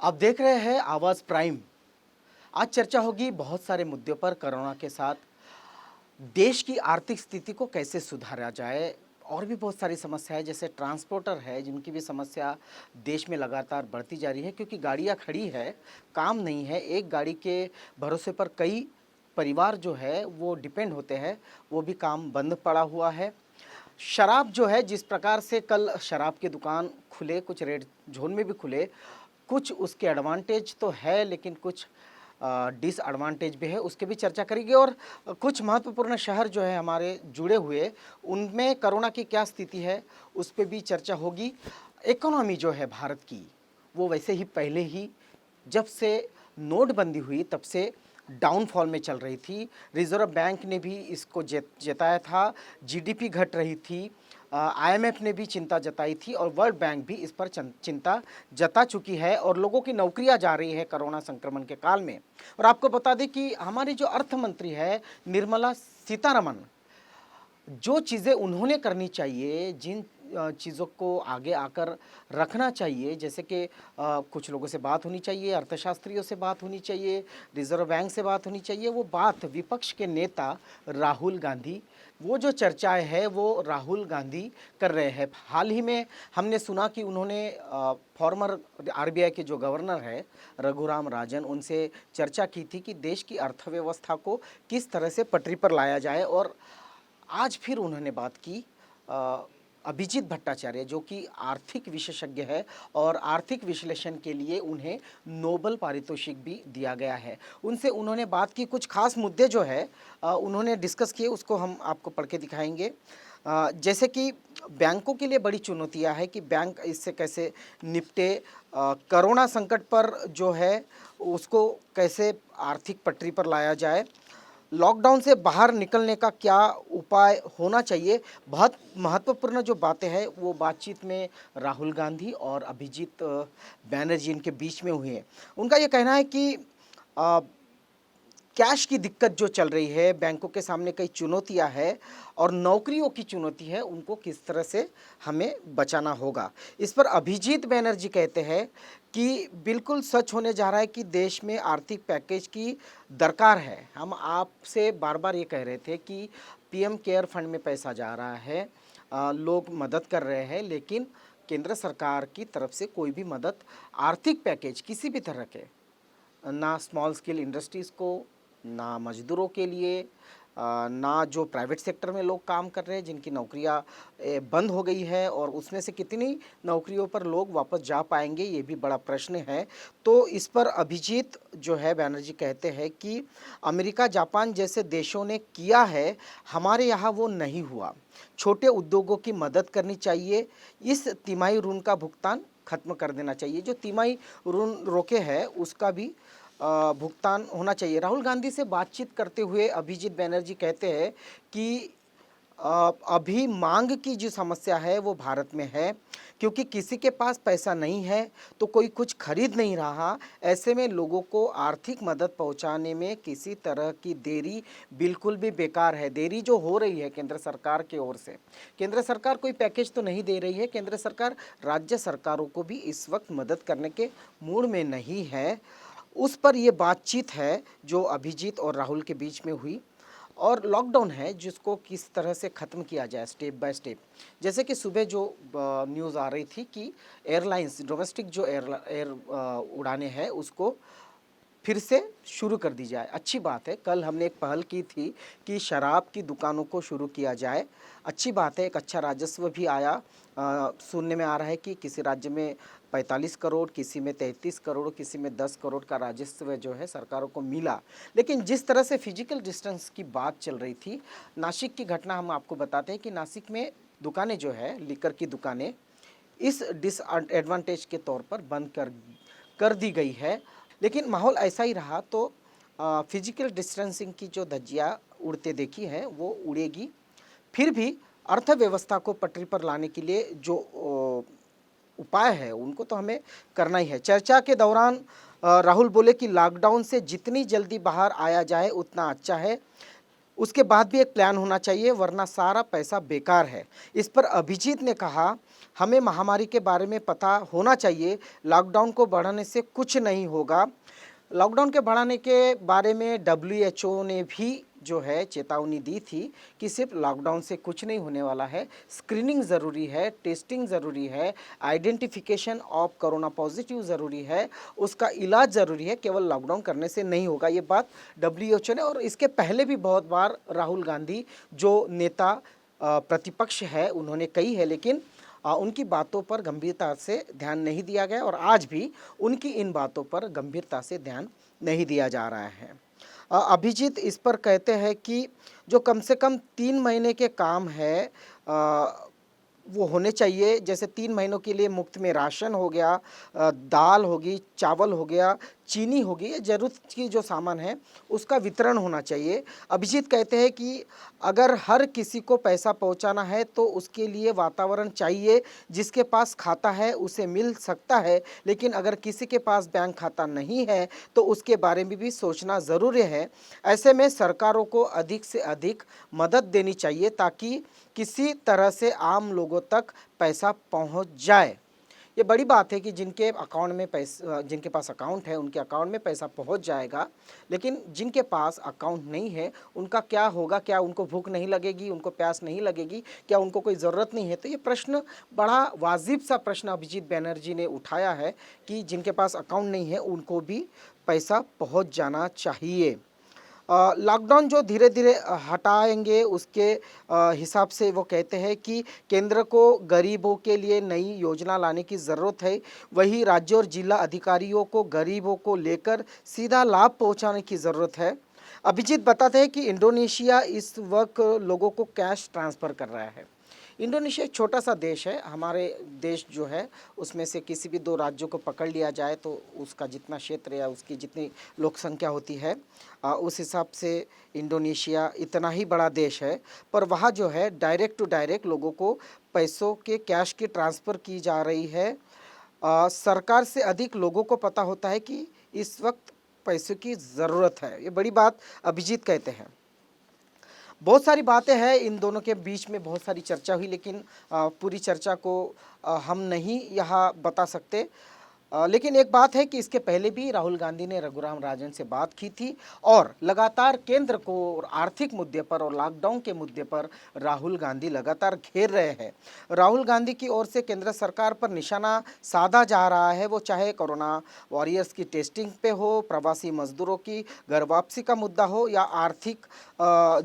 आप देख रहे हैं आवाज़ प्राइम। आज चर्चा होगी बहुत सारे मुद्दों पर। कोरोना के साथ देश की आर्थिक स्थिति को कैसे सुधारा जाए, और भी बहुत सारी समस्याएं जैसे ट्रांसपोर्टर है जिनकी भी समस्या देश में लगातार बढ़ती जा रही है, क्योंकि गाड़ियां खड़ी है, काम नहीं है। एक गाड़ी के भरोसे पर कई परिवार जो है वो डिपेंड होते हैं, वो भी काम बंद पड़ा हुआ है। शराब जो है, जिस प्रकार से कल शराब की दुकान खुले, कुछ रेड जोन में भी खुले, कुछ उसके एडवांटेज तो है लेकिन कुछ डिसएडवांटेज भी है, उसके भी चर्चा करेंगे। और कुछ महत्वपूर्ण शहर जो है हमारे जुड़े हुए, उनमें कोरोना की क्या स्थिति है उस पर भी चर्चा होगी। इकोनॉमी जो है भारत की, वो वैसे ही पहले ही जब से नोटबंदी हुई तब से डाउनफॉल में चल रही थी। रिजर्व बैंक ने भी इसको जताया था, जीडीपी घट रही थी। आईएमएफ ने भी चिंता जताई थी और वर्ल्ड बैंक भी इस पर चिंता जता चुकी है, और लोगों की नौकरियां जा रही है कोरोना संक्रमण के काल में। और आपको बता दें कि हमारी जो अर्थ मंत्री है निर्मला सीतारमण, जो चीज़ें उन्होंने करनी चाहिए, जिन चीज़ों को आगे आकर रखना चाहिए, जैसे कि कुछ लोगों से बात होनी चाहिए, अर्थशास्त्रियों से बात होनी चाहिए, रिजर्व बैंक से बात होनी चाहिए, वो बात विपक्ष के नेता राहुल गांधी, वो जो चर्चाएं है वो राहुल गांधी कर रहे हैं। हाल ही में हमने सुना कि उन्होंने फॉर्मर आरबीआई के जो गवर्नर है रघुराम राजन, उनसे चर्चा की थी कि देश की अर्थव्यवस्था को किस तरह से पटरी पर लाया जाए। और आज फिर उन्होंने बात की अभिजीत भट्टाचार्य, जो कि आर्थिक विशेषज्ञ है और आर्थिक विश्लेषण के लिए उन्हें नोबेल पारितोषिक भी दिया गया है। उनसे उन्होंने बात की, कुछ खास मुद्दे जो है उन्होंने डिस्कस किए, उसको हम आपको पढ़ के दिखाएंगे। जैसे कि बैंकों के लिए बड़ी चुनौतियां है कि बैंक इससे कैसे निपटे, कोरोना संकट पर जो है उसको कैसे आर्थिक पटरी पर लाया जाए, लॉकडाउन से बाहर निकलने का क्या उपाय होना चाहिए। बहुत महत्वपूर्ण जो बातें हैं वो बातचीत में राहुल गांधी और अभिजीत बैनर्जी इनके बीच में हुई है। उनका ये कहना है कि अ, कैश की दिक्कत जो चल रही है, बैंकों के सामने कई चुनौतियां हैं और नौकरियों की चुनौती है, उनको किस तरह से हमें बचाना होगा। इस पर अभिजीत बैनर्जी कहते हैं कि बिल्कुल सच होने जा रहा है कि देश में आर्थिक पैकेज की दरकार है। हम आपसे बार बार ये कह रहे थे कि पीएम केयर फंड में पैसा जा रहा है, लोग मदद कर रहे हैं, लेकिन केंद्र सरकार की तरफ से कोई भी मदद, आर्थिक पैकेज किसी भी तरह के, ना स्मॉल स्केल इंडस्ट्रीज़ को, ना मज़दूरों के लिए, ना जो प्राइवेट सेक्टर में लोग काम कर रहे हैं जिनकी नौकरियां बंद हो गई है, और उसमें से कितनी नौकरियों पर लोग वापस जा पाएंगे, ये भी बड़ा प्रश्न है। तो इस पर अभिजीत जो है बैनर्जी कहते हैं कि अमेरिका जापान जैसे देशों ने किया है, हमारे यहाँ वो नहीं हुआ। छोटे उद्योगों की मदद करनी चाहिए, इस तिमाही ऋण का भुगतान खत्म कर देना चाहिए। जो तिमाही ऋण रोके है उसका भी भुगतान होना चाहिए। राहुल गांधी से बातचीत करते हुए अभिजीत बैनर्जी कहते हैं कि अभी मांग की जो समस्या है वो भारत में है, क्योंकि किसी के पास पैसा नहीं है तो कोई कुछ खरीद नहीं रहा। ऐसे में लोगों को आर्थिक मदद पहुंचाने में किसी तरह की देरी बिल्कुल भी बेकार है। देरी जो हो रही है केंद्र सरकार की ओर से, केंद्र सरकार कोई पैकेज तो नहीं दे रही है, केंद्र सरकार राज्य सरकारों को भी इस वक्त मदद करने के मूड में नहीं है। उस पर ये बातचीत है जो अभिजीत और राहुल के बीच में हुई। और लॉकडाउन है जिसको किस तरह से ख़त्म किया जाए स्टेप बाय स्टेप। जैसे कि सुबह जो न्यूज़ आ रही थी कि एयरलाइंस, डोमेस्टिक जो एयर उड़ानें हैं उसको फिर से शुरू कर दी जाए, अच्छी बात है। कल हमने एक पहल की थी कि शराब की दुकानों को शुरू किया जाए, अच्छी बात है, एक अच्छा राजस्व भी आया। सुनने में आ रहा है कि किसी राज्य में 45 करोड़, किसी में 33 करोड़, किसी में 10 करोड़ का राजस्व जो है सरकारों को मिला। लेकिन जिस तरह से फिजिकल डिस्टेंस की बात चल रही थी, नासिक की घटना हम आपको बताते हैं कि नासिक में दुकानें जो है, लिकर की दुकानें, इस डिसएडवांटेज के तौर पर बंद कर दी गई है। लेकिन माहौल ऐसा ही रहा तो फिजिकल डिस्टेंसिंग की जो धज्जियाँ उड़ते देखी है वो उड़ेगी। फिर भी अर्थव्यवस्था को पटरी पर लाने के लिए जो उपाय है उनको तो हमें करना ही है। चर्चा के दौरान राहुल बोले कि लॉकडाउन से जितनी जल्दी बाहर आया जाए उतना अच्छा है। उसके बाद भी एक प्लान होना चाहिए, वरना सारा पैसा बेकार है। इस पर अभिजीत ने कहा, हमें महामारी के बारे में पता होना चाहिए, लॉकडाउन को बढ़ाने से कुछ नहीं होगा। लॉकडाउन के बढ़ाने के बारे में डब्ल्यूएचओ ने भी जो है चेतावनी दी थी कि सिर्फ लॉकडाउन से कुछ नहीं होने वाला है, स्क्रीनिंग ज़रूरी है, टेस्टिंग ज़रूरी है, आइडेंटिफिकेशन ऑफ कोरोना पॉजिटिव ज़रूरी है, उसका इलाज ज़रूरी है, केवल लॉकडाउन करने से नहीं होगा। ये बात डब्ल्यूएचओ ने और इसके पहले भी बहुत बार राहुल गांधी जो नेता प्रतिपक्ष है उन्होंने कही है, लेकिन उनकी बातों पर गंभीरता से ध्यान नहीं दिया गया और आज भी उनकी इन बातों पर गंभीरता से ध्यान नहीं दिया जा रहा है। अभिजीत इस पर कहते हैं कि जो कम से कम 3 महीने के काम है वो होने चाहिए, जैसे 3 महीनों के लिए मुफ्त में राशन हो गया, दाल होगी, चावल हो गया, चीनी होगी, ये ज़रूरत की जो सामान है उसका वितरण होना चाहिए। अभिजीत कहते हैं कि अगर हर किसी को पैसा पहुंचाना है तो उसके लिए वातावरण चाहिए, जिसके पास खाता है उसे मिल सकता है, लेकिन अगर किसी के पास बैंक खाता नहीं है तो उसके बारे में भी सोचना ज़रूरी है। ऐसे में सरकारों को अधिक से अधिक मदद देनी चाहिए ताकि किसी तरह से आम लोगों तक पैसा पहुंच जाए। ये बड़ी बात है कि जिनके अकाउंट में पैसा, जिनके पास अकाउंट है उनके अकाउंट में पैसा पहुंच जाएगा, लेकिन जिनके पास अकाउंट नहीं है उनका क्या होगा? क्या उनको भूख नहीं लगेगी, उनको प्यास नहीं लगेगी, क्या उनको कोई ज़रूरत नहीं है? तो ये प्रश्न बड़ा वाजिब सा प्रश्न अभिजीत बैनर्जी ने उठाया है कि जिनके पास अकाउंट नहीं है उनको भी पैसा पहुँच जाना चाहिए। लॉकडाउन जो धीरे धीरे हटाएंगे उसके हिसाब से वो कहते हैं कि केंद्र को गरीबों के लिए नई योजना लाने की ज़रूरत है, वही राज्य और जिला अधिकारियों को गरीबों को लेकर सीधा लाभ पहुंचाने की ज़रूरत है। अभिजीत बताते हैं कि इंडोनेशिया इस वक्त लोगों को कैश ट्रांसफ़र कर रहा है। इंडोनेशिया एक छोटा सा देश है, हमारे देश जो है उसमें से किसी भी 2 राज्यों को पकड़ लिया जाए तो उसका जितना क्षेत्र या उसकी जितनी लोक संख्या होती है उस हिसाब से इंडोनेशिया इतना ही बड़ा देश है, पर वहाँ जो है डायरेक्ट टू डायरेक्ट लोगों को पैसों के कैश की ट्रांसफ़र की जा रही है। सरकार से अधिक लोगों को पता होता है कि इस वक्त पैसों की ज़रूरत है। ये बड़ी बात अभिजीत कहते हैं। बहुत सारी बातें हैं इन दोनों के बीच में, बहुत सारी चर्चा हुई, लेकिन पूरी चर्चा को हम नहीं यहाँ बता सकते। लेकिन एक बात है कि इसके पहले भी राहुल गांधी ने रघुराम राजन से बात की थी और लगातार केंद्र को और आर्थिक मुद्दे पर और लॉकडाउन के मुद्दे पर राहुल गांधी लगातार घेर रहे हैं। राहुल गांधी की ओर से केंद्र सरकार पर निशाना साधा जा रहा है, वो चाहे कोरोना वॉरियर्स की टेस्टिंग पे हो, प्रवासी मजदूरों की घर वापसी का मुद्दा हो या आर्थिक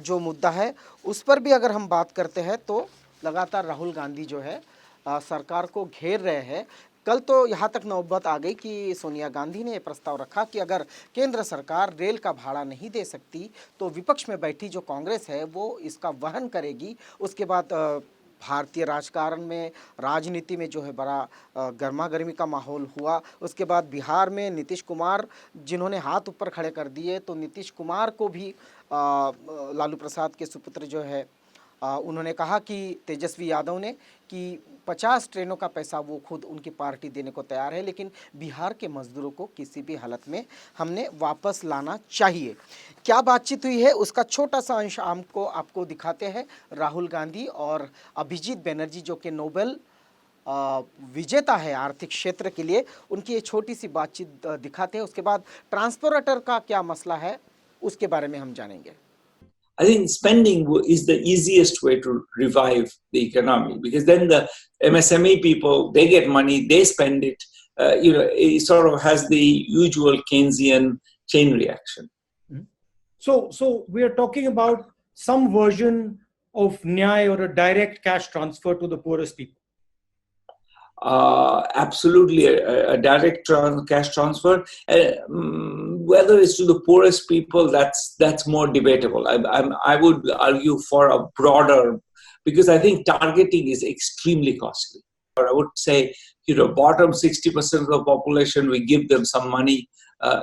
जो मुद्दा है उस पर भी अगर हम बात करते हैं तो लगातार राहुल गांधी जो है सरकार को घेर रहे हैं। कल तो यहाँ तक नौबत आ गई कि सोनिया गांधी ने प्रस्ताव रखा कि अगर केंद्र सरकार रेल का भाड़ा नहीं दे सकती तो विपक्ष में बैठी जो कांग्रेस है वो इसका वहन करेगी। उसके बाद भारतीय राजकारण में, राजनीति में जो है बड़ा गर्मा गर्मी का माहौल हुआ। उसके बाद बिहार में नीतीश कुमार जिन्होंने हाथ ऊपर खड़े कर दिए, तो नीतीश कुमार को भी लालू प्रसाद के सुपुत्र जो है उन्होंने कहा कि तेजस्वी यादव ने कि 50 ट्रेनों का पैसा वो खुद उनकी पार्टी देने को तैयार है, लेकिन बिहार के मजदूरों को किसी भी हालत में हमने वापस लाना चाहिए। क्या बातचीत हुई है उसका छोटा सा अंश आपको दिखाते हैं। राहुल गांधी और अभिजीत बैनर्जी जो कि नोबेल विजेता है आर्थिक क्षेत्र के लिए, उनकी ये छोटी सी बातचीत दिखाते हैं। उसके बाद ट्रांसपोर्टर का क्या मसला है उसके बारे में हम जानेंगे। I think spending is the easiest way to revive the economy, because then the MSME people, they get money, they spend it. It sort of has the usual Keynesian chain reaction. So we are talking about some version of Nyay or a direct cash transfer to the poorest people. Absolutely, a direct cash transfer. Whether it's to the poorest people, that's more debatable. I would argue for a broader, because I think targeting is extremely costly. Or I would say, bottom 60% of the population, we give them some money,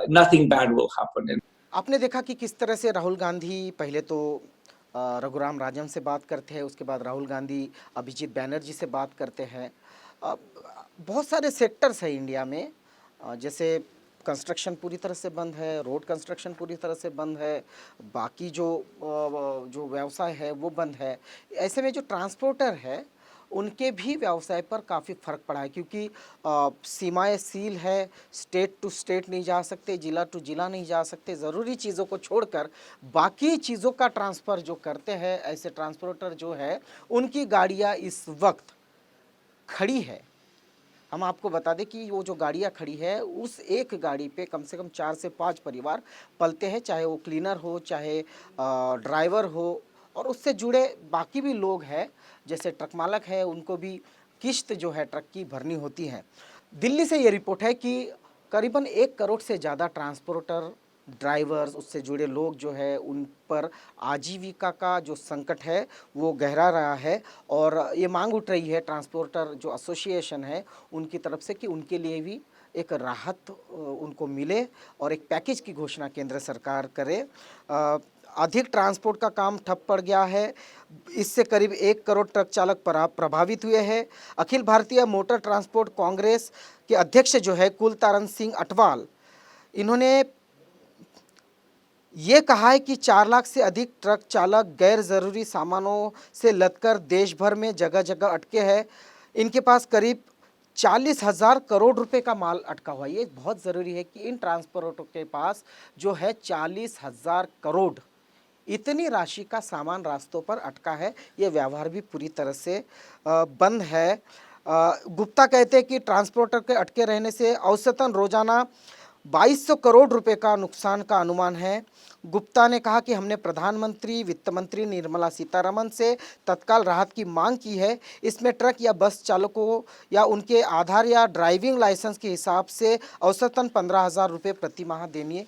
nothing bad will happen. आपने देखा कि किस तरह से राहुल गांधी पहले तो रघुराम राजन से बात करते हैं, उसके बाद राहुल गांधी अभिजीत बैनर्जी से बात करते हैं। बहुत सारे सेक्टर्स हैं इंडिया में, जैसे कंस्ट्रक्शन पूरी तरह से बंद है, रोड कंस्ट्रक्शन पूरी तरह से बंद है, बाकी जो व्यवसाय है वो बंद है। ऐसे में जो ट्रांसपोर्टर है उनके भी व्यवसाय पर काफ़ी फ़र्क पड़ा है, क्योंकि सीमाएं सील है, स्टेट टू स्टेट नहीं जा सकते, ज़िला टू ज़िला नहीं जा सकते। ज़रूरी चीज़ों को छोड़कर बाकी चीज़ों का ट्रांसफ़र जो करते हैं ऐसे ट्रांसपोर्टर जो है, उनकी गाड़ियाँ इस वक्त खड़ी है। हम आपको बता दें कि वो जो गाड़ियाँ खड़ी है उस एक गाड़ी पे कम से कम 4 से 5 परिवार पलते हैं, चाहे वो क्लीनर हो, चाहे ड्राइवर हो, और उससे जुड़े बाकी भी लोग हैं, जैसे ट्रक मालक है, उनको भी किश्त जो है ट्रक की भरनी होती है। दिल्ली से ये रिपोर्ट है कि करीबन 1 करोड़ से ज़्यादा ट्रांसपोर्टर, ड्राइवर्स, उससे जुड़े लोग जो है उन पर आजीविका का जो संकट है वो गहरा रहा है, और ये मांग उठ रही है ट्रांसपोर्टर जो एसोसिएशन है उनकी तरफ से कि उनके लिए भी एक राहत उनको मिले और एक पैकेज की घोषणा केंद्र सरकार करे। अधिक ट्रांसपोर्ट का काम ठप पड़ गया है, इससे करीब 1 करोड़ ट्रक चालक प्रभावित हुए हैं। अखिल भारतीय मोटर ट्रांसपोर्ट कांग्रेस के अध्यक्ष जो है कुलतारन सिंह अटवाल, इन्होंने ये कहा है कि 4 लाख से अधिक ट्रक चालक गैर ज़रूरी सामानों से लदकर देश भर में जगह जगह अटके हैं। इनके पास करीब 40,000 करोड़ रुपए का माल अटका हुआ है। ये बहुत ज़रूरी है कि इन ट्रांसपोर्टरों के पास जो है 40,000 करोड़, इतनी राशि का सामान रास्तों पर अटका है। ये व्यवहार भी पूरी तरह से बंद है। गुप्ता कहते हैं कि ट्रांसपोर्टर के अटके रहने से औसतन रोजाना 2200 करोड़ रुपए का नुकसान का अनुमान है। गुप्ता ने कहा कि हमने प्रधानमंत्री, वित्त मंत्री निर्मला सीतारमण से तत्काल राहत की मांग की है। इसमें ट्रक या बस चालकों या उनके आधार या ड्राइविंग लाइसेंस के हिसाब से औसतन 15,000 रुपये प्रति माह देने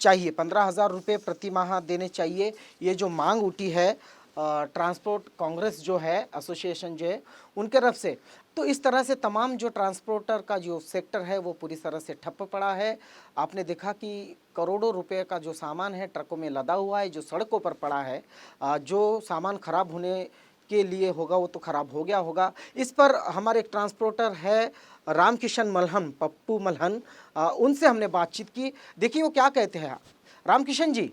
चाहिए। 15,000 रुपये प्रति माह देने चाहिए, ये जो मांग उठी है ट्रांसपोर्ट कांग्रेस जो है, एसोसिएशन जो है, उनके तरफ से। तो इस तरह से तमाम जो ट्रांसपोर्टर का जो सेक्टर है वो पूरी तरह से ठप पड़ा है। आपने देखा कि करोड़ों रुपए का जो सामान है ट्रकों में लदा हुआ है, जो सड़कों पर पड़ा है। जो सामान खराब होने के लिए होगा वो तो खराब हो गया होगा। इस पर हमारे एक ट्रांसपोर्टर है रामकिशन मल्हन, पप्पू मल्हन, उनसे हमने बातचीत की। देखिए वो क्या कहते हैं। रामकिशन जी,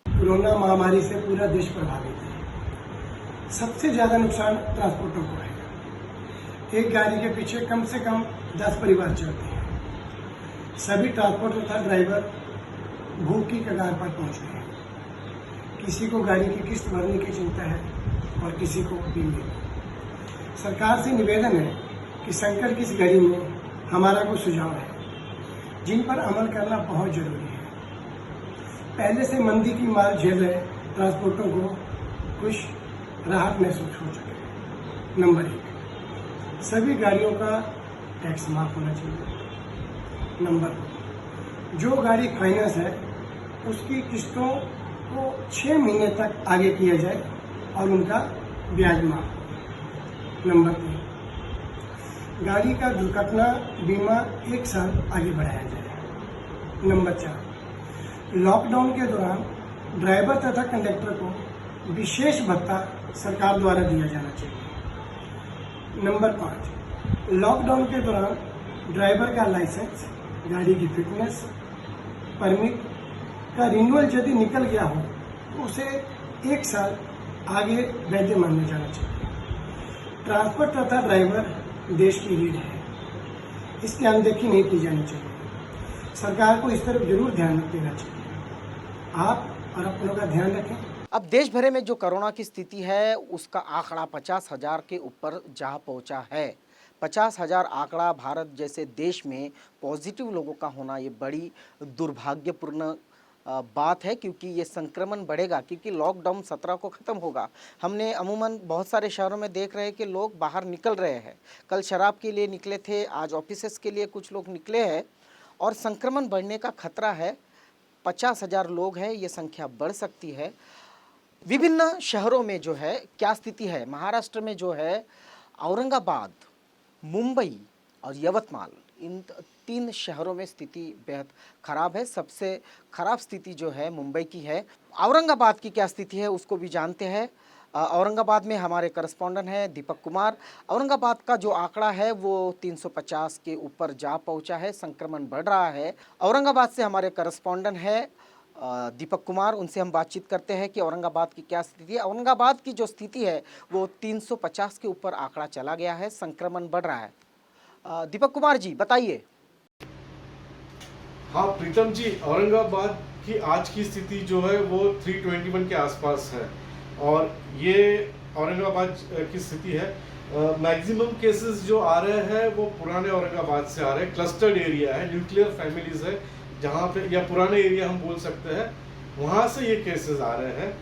कोरोना महामारी से पूरा देश प्रभावित है। सबसे ज्यादा नुकसान ट्रांसपोर्टर को है। एक गाड़ी के पीछे कम से कम 10 परिवार चलते हैं। सभी ट्रांसपोर्टर तथा ड्राइवर भूख की कगार पर पहुंच गए हैं। किसी को गाड़ी की किस्त भरने की चिंता है और किसी को बीमे। सरकार से निवेदन है कि संकट की इस घड़ी में हमारा कुछ सुझाव है जिन पर अमल करना बहुत जरूरी है। पहले से मंदी की मार झेल रहे ट्रांसपोर्टरों को कुछ राहत महसूस हो सके। नंबर 1, सभी गाड़ियों का टैक्स माफ होना चाहिए। नंबर 2, जो गाड़ी फाइनेंस है उसकी किस्तों को 6 महीने तक आगे किया जाए और उनका ब्याज माफ। नंबर 3, गाड़ी का दुर्घटना बीमा 1 साल आगे बढ़ाया जाए। नंबर 4, लॉकडाउन के दौरान ड्राइवर तथा कंडक्टर को विशेष भत्ता सरकार द्वारा दिया जाना चाहिए। नंबर 5, लॉकडाउन के दौरान ड्राइवर का लाइसेंस, गाड़ी की फिटनेस, परमिट का रिन्यूअल यदि निकल गया हो तो उसे 1 साल आगे वैध माना जाना चाहिए। ट्रांसपोर्ट तथा ड्राइवर देश की रीढ़ है, इसकी अनदेखी नहीं की जानी चाहिए। सरकार को इस तरफ जरूर ध्यान देना चाहिए। आप और अपनों का ध्यान रखें। अब देश भर में जो कोरोना की स्थिति है उसका आंकड़ा 50,000 के ऊपर जा पहुंचा है। 50,000 आंकड़ा भारत जैसे देश में पॉजिटिव लोगों का होना ये बड़ी दुर्भाग्यपूर्ण बात है, क्योंकि ये संक्रमण बढ़ेगा, क्योंकि लॉकडाउन 17 को ख़त्म होगा। हमने अमूमन बहुत सारे शहरों में देख रहे हैं कि लोग बाहर निकल रहे हैं। कल शराब के लिए निकले थे, आज ऑफिसेस के लिए कुछ लोग निकले हैं, और संक्रमण बढ़ने का खतरा है। 50,000 लोग हैं, ये संख्या बढ़ सकती है। विभिन्न शहरों में जो है क्या स्थिति है, महाराष्ट्र में जो है औरंगाबाद, मुंबई और यवतमाल, इन 3 शहरों में स्थिति बेहद खराब है। सबसे खराब स्थिति जो है मुंबई की है। औरंगाबाद की क्या स्थिति है उसको भी जानते हैं। औरंगाबाद में हमारे करस्पॉन्डेंट हैं दीपक कुमार। औरंगाबाद का जो आंकड़ा है वो 350 के ऊपर जा पहुंचा है, संक्रमण बढ़ रहा है। औरंगाबाद से हमारे करस्पॉन्डेंट हैं दीपक कुमार, उनसे हम बातचीत करते हैं कि औरंगाबाद की क्या स्थिति है। औरंगाबाद की जो स्थिति है वो 350 के ऊपर आंकड़ा चला गया है, संक्रमण बढ़ रहा है। दीपक कुमार जी बताइए। हाँ प्रीतम जी, औरंगाबाद की आज की स्थिति जो है वो 321 के आसपास है और ये औरंगाबाद की स्थिति है। मैक्सिमम केसेस जो आ रहे हैं वो पुराने औरंगाबाद से आ रहे हैं। क्लस्टर्ड एरिया है, न्यूक्लियर फैमिलीज है जहाँ पे, या पुराने एरिया हम बोल सकते हैं, वहाँ से ये केसेस आ रहे हैं।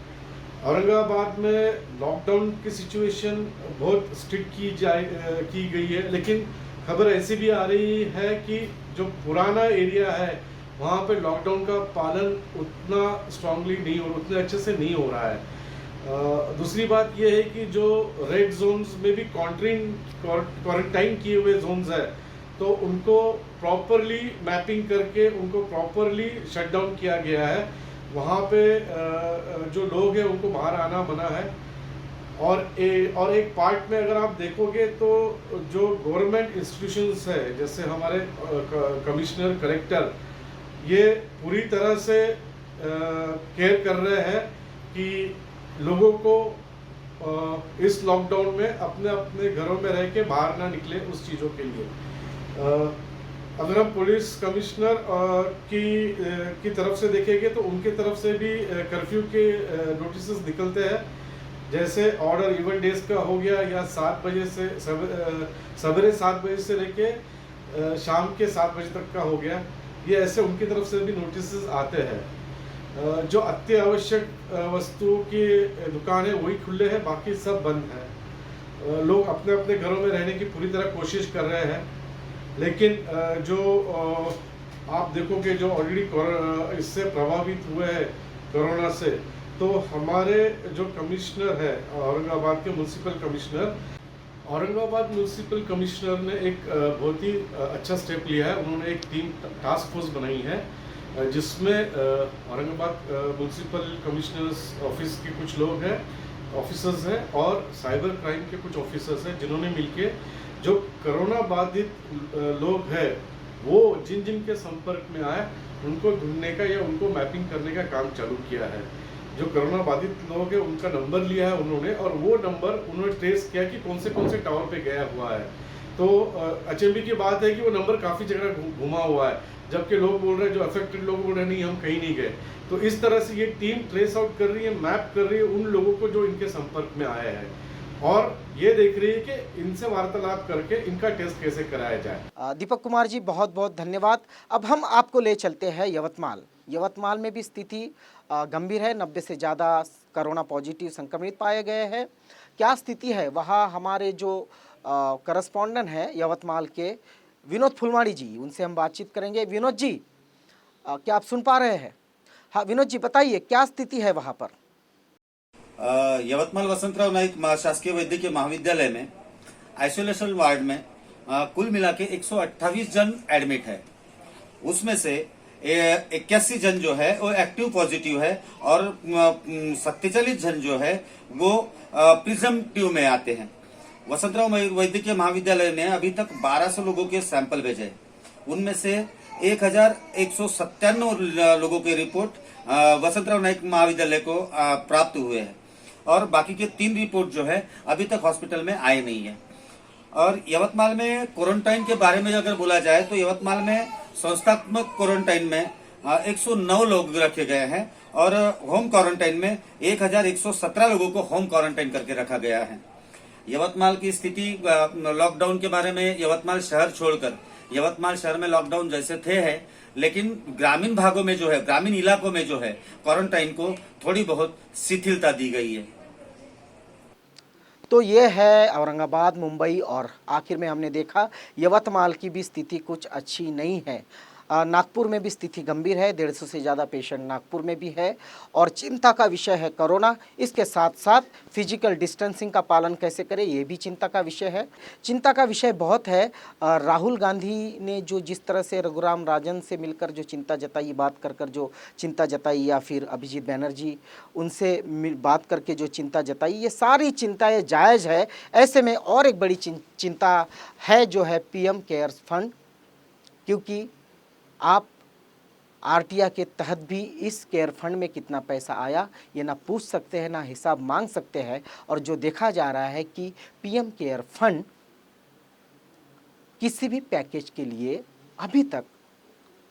औरंगाबाद में लॉकडाउन की सिचुएशन बहुत स्ट्रिक्ट की गई है, लेकिन खबर ऐसी भी आ रही है कि जो पुराना एरिया है वहाँ पे लॉकडाउन का पालन उतना स्ट्रांगली नहीं हो, उतने अच्छे से नहीं हो रहा है। दूसरी बात यह है कि जो रेड जोन्स में भी क्वारंटाइन किए हुए जोन्स है तो उनको प्रॉपरली मैपिंग करके उनको प्रॉपरली शट डाउन किया गया है। वहाँ पे जो लोग हैं उनको बाहर आना मना है। और एक पार्ट में अगर आप देखोगे तो जो गवर्नमेंट इंस्टीट्यूशंस है, जैसे हमारे कमिश्नर, कलेक्टर, ये पूरी तरह से केयर कर रहे हैं कि लोगों को इस लॉकडाउन में अपने अपने घरों में रह के बाहर ना निकले उस चीज़ों के लिए। अगर हम पुलिस कमिश्नर की तरफ से देखेंगे तो उनके तरफ से भी कर्फ्यू के नोटिस निकलते हैं। जैसे ऑर्डर इवन डेज का हो गया या 7 बजे से सवेरे 7 बजे से लेके शाम के 7 बजे तक का हो गया, ये ऐसे उनकी तरफ से भी नोटिस आते हैं। जो अत्यावश्यक वस्तुओं की दुकान है वही खुले हैं, बाकी सब बंद है। लोग अपने अपने घरों में रहने की पूरी तरह कोशिश कर रहे हैं, लेकिन जो आप देखोगे जो ऑलरेडी इससे प्रभावित हुए हैं कोरोना से, तो हमारे जो कमिश्नर है औरंगाबाद के municipal commissioner, Aurangabad municipal commissioner ने एक बहुत ही अच्छा स्टेप लिया है। उन्होंने एक टीम टास्क फोर्स बनाई है जिसमें औरंगाबाद म्यूनसिपल कमिश्नर्स ऑफिस के कुछ लोग हैं, ऑफिसर्स हैं, और साइबर क्राइम के कुछ ऑफिसर्स हैं, जिन्होंने मिलके जो कोरोना बाधित लोग हैं वो जिन जिन के संपर्क में आए उनको ढूंढने का या उनको मैपिंग करने का काम चालू किया है। जो कोरोना बाधित लोग हैं उनका नंबर लिया है उन्होंने, और वो नंबर उन्होंने ट्रेस किया कि कौन से टावर पे गया हुआ है। तो अचंभे की बात है कि वो नंबर काफ़ी जगह घुमा हुआ है, जबकि लोग बोल रहे हैं, जो अफेक्टेड लोग बोल रहे हैं नहीं हम कहीं नहीं गए। तो इस तरह से ये टीम ट्रेस आउट कर रही है, मैप कर रही है उन लोगों को जो इनके संपर्क में आए हैं, और ये देख रही है कि इनसे वार्तालाप करके इनका टेस्ट कैसे कराया जाए। दीपक कुमार जी बहुत बहुत धन्यवाद। अब हम आपको ले चलते हैं यवतमाल। यवतमाल में भी स्थिति गंभीर है, 90 से ज़्यादा कोरोना पॉजिटिव संक्रमित पाए गए हैं। क्या स्थिति है वहाँ, हमारे जो करस्पॉन्डेंट हैं यवतमाल के विनोद फुलमाड़ी जी, उनसे हम बातचीत करेंगे। विनोद जी, क्या आप सुन पा रहे हैं? हाँ विनोद जी बताइए, क्या स्थिति है वहाँ पर? यवतमाल वसंतराव नाईक शासकीय वैद्यकीय महाविद्यालय में आइसोलेशन वार्ड में कुल मिला के 128 जन एडमिट है। उसमें से 81 जन जो है वो एक्टिव पॉजिटिव है और 47 जन जो है वो प्रिजम्पटिव में आते हैं। वसंतराव वैद्यकीय महाविद्यालय ने अभी तक 1200 लोगों के सैंपल भेजे। उनमें से 1197 लोगों की रिपोर्ट वसंतराव नाईक महाविद्यालय को प्राप्त हुए हैं, और बाकी के 3 रिपोर्ट जो है अभी तक हॉस्पिटल में आए नहीं है। और यवतमाल में क्वारंटाइन के बारे में अगर बोला जाए तो यवतमाल में संस्थात्मक क्वारंटाइन में 109 लोग रखे गए हैं, और होम क्वारंटाइन में 1117 लोगों को होम क्वारंटाइन करके रखा गया है। यवतमाल की स्थिति लॉकडाउन के बारे में, यवतमाल शहर छोड़कर यवतमाल शहर में लॉकडाउन जैसे थे है, लेकिन ग्रामीण भागों में जो है, ग्रामीण इलाकों में जो है क्वारंटाइन को थोड़ी बहुत शिथिलता दी गई है। तो ये है औरंगाबाद, मुंबई, और आखिर में हमने देखा यवतमाल की भी स्थिति कुछ अच्छी नहीं है। नागपुर में भी स्थिति गंभीर है, 150 से ज़्यादा पेशेंट नागपुर में भी है और चिंता का विषय है कोरोना। इसके साथ साथ फिजिकल डिस्टेंसिंग का पालन कैसे करें, ये भी चिंता का विषय है। चिंता का विषय बहुत है। राहुल गांधी ने जो जिस तरह से रघुराम राजन से मिलकर जो चिंता जताई, बात कर कर जो चिंता जताई, या फिर अभिजीत बैनर्जी उनसे बात करके जो चिंता जताई, ये सारी चिंताएँ जायज़ है। ऐसे में और एक बड़ी चिंता है जो है पीएम केयर्स फंड, क्योंकि आप आरटीआई के तहत भी इस केयर फंड में कितना पैसा आया ये ना पूछ सकते हैं, ना हिसाब मांग सकते हैं। और जो देखा जा रहा है कि पीएम केयर फंड किसी भी पैकेज के लिए अभी तक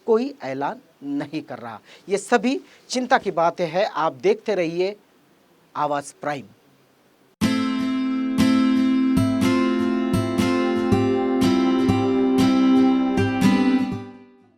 कोई ऐलान नहीं कर रहा। ये सभी चिंता की बातें हैं। आप देखते रहिए आवाज़ प्राइम।